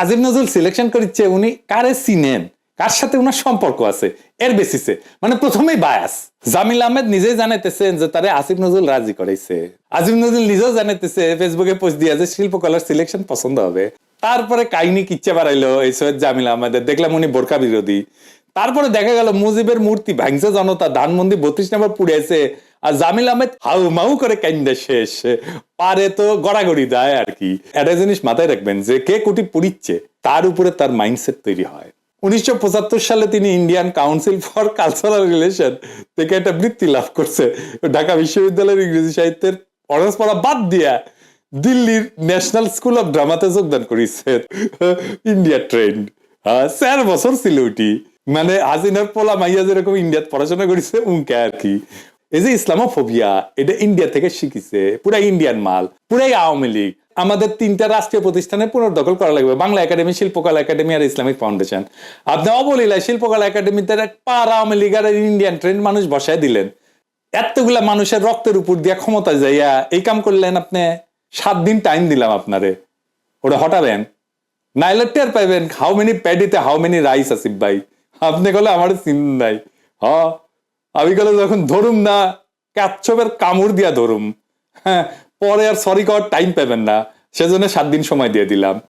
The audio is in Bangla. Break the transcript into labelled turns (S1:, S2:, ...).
S1: আজিম নজরুল সিলেকশন করেছে উনি কারে চিনেন, কার সাথে উনার সম্পর্ক আছে এর বেসিসে, মানে প্রথমেই বায়াস। জামিল আহমেদ নিজেই জানাইতেছেন যে তারে আসিফ নজরুল রাজি করাইছে। আজিম নজরুল নিজেও জানাইতেছে ফেসবুকে পোস্ট দিয়া যে শিল্পকলার সিলেকশন পছন্দ হবে। তারপরে কাহিনী কিচ্ছা বাড়াইলো এই সৈয়দ জামিল আহমেদের, দেখলাম উনি বোরকা বিরোধী। তারপরে দেখা গেল মুজিবের মূর্তি ভাঙছে জনতা, ধানমন্ডি 32 নম্বর পুড়িয়েছে, আর জামিল আহমেদ হাউ মাউ করে কাইন্দা শেষ। পারে তো গড়াগড়ি দেয় আর কি। একটা জিনিস মাথায় রাখবেন যে কে কোটি পুড়িচ্ছে তার উপরে তার মাইন্ডসেট তৈরি হয়। 1975 সালে তিনি Indian council for cultural relation থেকে একটা বৃত্তি লাভ করছে। ঢাকা বিশ্ববিদ্যালয়ের ইংরেজি সাহিত্যের অনার্স পড়া বাদ দিয়া দিল্লির ন্যাশনাল স্কুল অফ ড্রামাতে যোগদান করেছে। ইন্ডিয়া ট্রেন্ড 4 বছর ছিল ওটি। মানে হাসিনার পোলা মাইয়া যেরকম ইন্ডিয়াত পড়াশোনা করেছে উনকে আর কি। এই যে ইসলামোফোবিয়া এটা ইন্ডিয়া থেকে শিখিছে, পুরাই ইন্ডিয়ান মাল, পুরাই আওয়ামী লীগ। আমাদের 3টা রাষ্ট্রীয় প্রতিষ্ঠানে পুনর্দখল করা লাগবে, বাংলা একাডেমি, শিল্পকলা একাডেমি আর ইসলামিক ফাউন্ডেশন। আপনি অবলীলায় শিল্পকলা একাডেমিতে পাড়া আওয়ামী লীগ আর ইন্ডিয়ান ট্রেন্ড মানুষ বসায় দিলেন। এতগুলা মানুষের রক্তের উপর দিয়া ক্ষমতা যাইয়া এই কাম করলেন আপনি। 7 দিন টাইম দিলাম আপনারে, ওটা হটাবেন, নাইলে টের পাইবেন হাউ মেনি প্যাডিতে হাউ মেনি রাইস। আসিফ ভাই আপনি গেলে আমার চিন নাই। আমি গেলে যখন ধরুম না কাচ্ছপের কামড় দিয়া ধরুম, হ্যাঁ, পরে আর সরি করার টাইম পাবেন না, সেজন্য 7 দিন সময় দিয়ে দিলাম।